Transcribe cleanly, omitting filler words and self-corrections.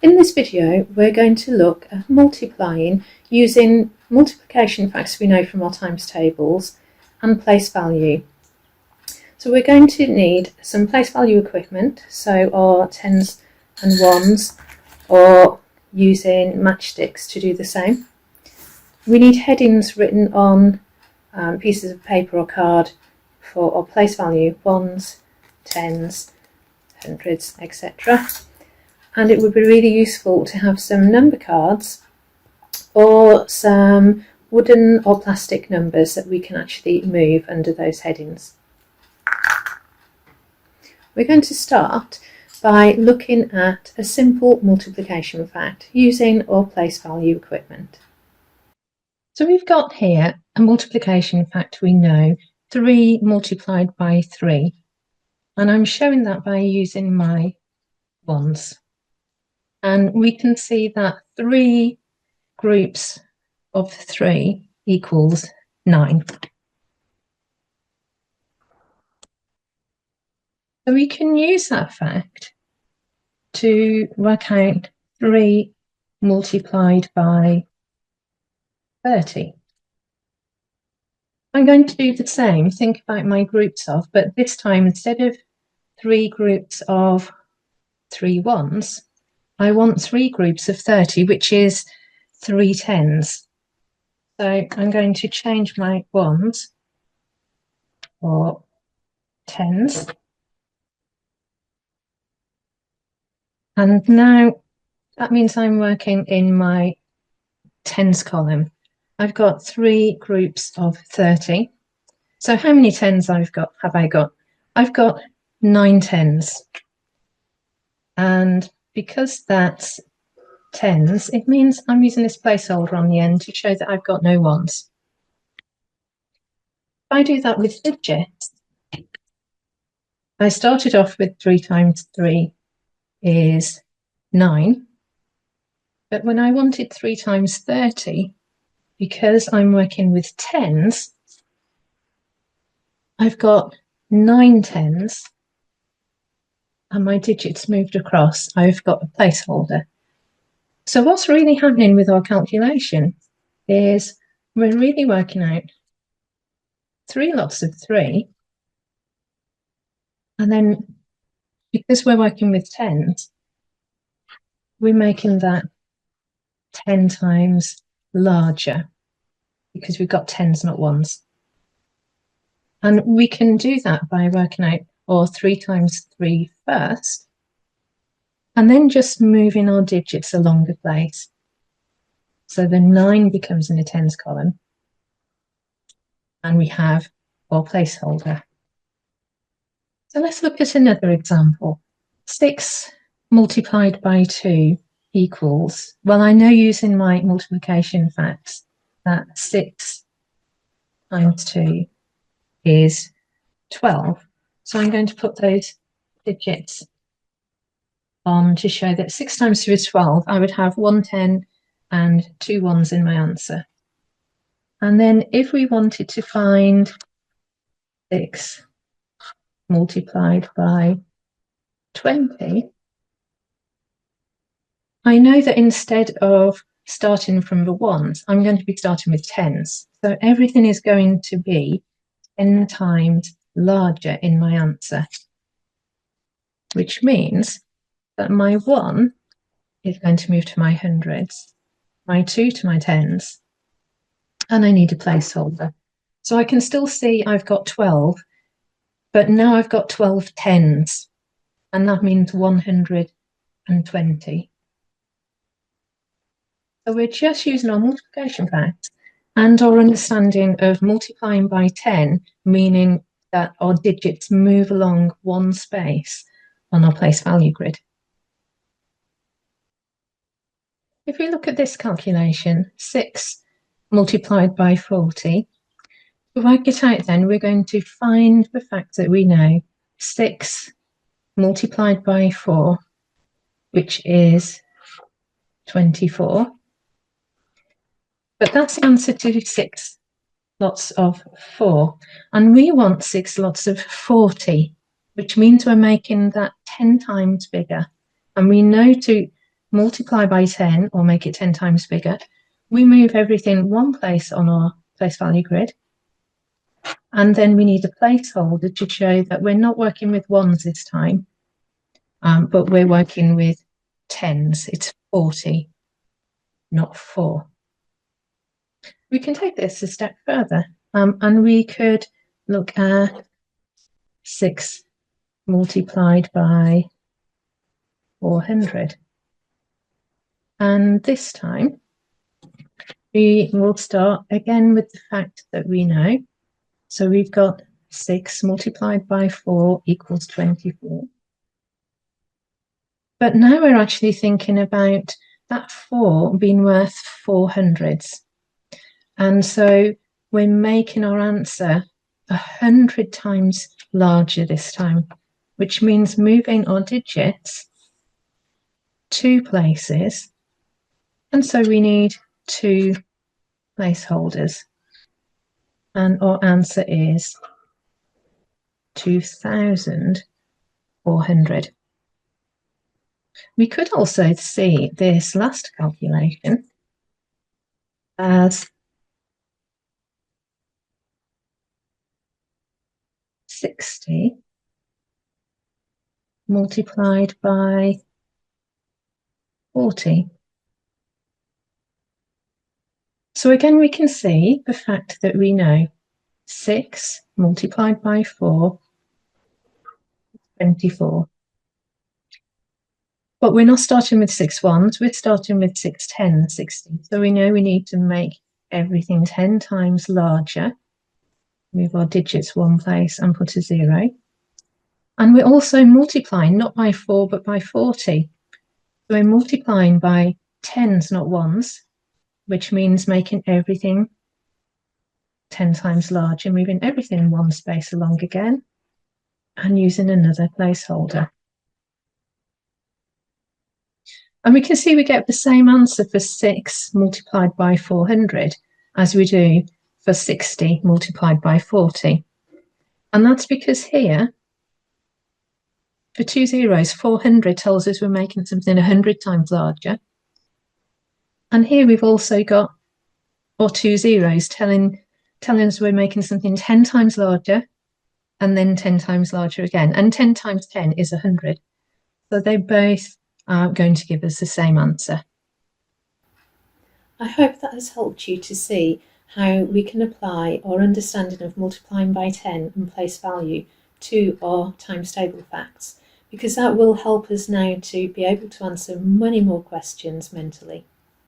In this video, we're going to look at multiplying using multiplication facts we know from our times tables and place value. So we're going to need some place value equipment, so our tens and ones, or using matchsticks to do the same. We need headings written on pieces of paper or card for our place value, ones, tens, hundreds, etc. And it would be really useful to have some number cards or some wooden or plastic numbers that we can actually move under those headings. We're going to start by looking at a simple multiplication fact using our place value equipment. So we've got here a multiplication fact we know, 3 multiplied by 3, and I'm showing that by using my ones. And we can see that 3 groups of 3 equals 9. So we can use that fact to work out 3 multiplied by 30. I'm going to do the same, think about my groups of, but this time instead of 3 groups of 3 ones, I want 3 groups of 30, which is 3 tens. So I'm going to change my ones for tens. And now that means I'm working in my tens column. I've got 3 groups of 30. So how many tens have I got? I've got 9 tens. And because that's tens, it means I'm using this placeholder on the end to show that I've got no ones. If I do that with digits, I started off with 3 times 3 is 9. But when I wanted 3 times 30, because I'm working with tens, I've got 9 tens, and my digits moved across. I've got a placeholder. So what's really happening with our calculation is we're really working out 3 lots of 3, and then because we're working with tens, we're making that 10 times larger because we've got tens, not ones. And we can do that by working out our 3 times 3 first, and then just moving our digits along the place. So the 9 becomes in the tens column, and we have our placeholder. So let's look at another example. 6 multiplied by 2 equals, well, I know using my multiplication facts that 6 times 2 is 12. So I'm going to put those digits on to show that 6 times 2 is 12. I would have 1 10 and 2 ones in my answer. And then if we wanted to find 6 multiplied by 20, I know that instead of starting from the ones, I'm going to be starting with tens. So everything is going to be 10 times larger in my answer, which means that my 1 is going to move to my hundreds, my 2 to my tens, and I need a placeholder. So I can still see I've got 12, but now I've got 12 tens, and that means 120. So we're just using our multiplication facts and our understanding of multiplying by 10, meaning that our digits move along one space on our place value grid. If we look at this calculation, 6 multiplied by 40, to work it out then, we're going to find the fact that we know 6 multiplied by 4, which is 24. But that's the answer to 6 lots of 4. And we want 6 lots of 40, which means we're making that 10 times bigger. And we know to multiply by 10 or make it 10 times bigger. We move everything one place on our place value grid. And then we need a placeholder to show that we're not working with ones this time, but we're working with tens. It's 40, not 4. We can take this a step further, and we could look at 6 multiplied by 400. And this time, we will start again with the fact that we know. So we've got 6 multiplied by 4 equals 24. But now we're actually thinking about that 4 being worth 400s. And so we're making our answer 100 times larger this time, which means moving our digits 2 places. And so we need 2 placeholders. And our answer is 2,400. We could also see this last calculation as 60 multiplied by 40. So again, we can see the fact that we know 6 multiplied by 4 is 24. But we're not starting with 6 ones, we're starting with 6 tens, 60. So we know we need to make everything 10 times larger. Move our digits one place and put a 0. And we're also multiplying not by 4 but by 40. So we're multiplying by tens, not ones, which means making everything 10 times larger, moving everything one space along again, and using another placeholder. And we can see we get the same answer for 6 multiplied by 400 as we do for 60 multiplied by 40. And that's because here, for 2 zeros, 400 tells us we're making something 100 times larger. And here we've also got our 2 zeros telling us we're making something 10 times larger and then 10 times larger again. And 10 times 10 is 100. So they both are going to give us the same answer. I hope that has helped you to see how we can apply our understanding of multiplying by 10 and place value to our times table facts, because that will help us now to be able to answer many more questions mentally.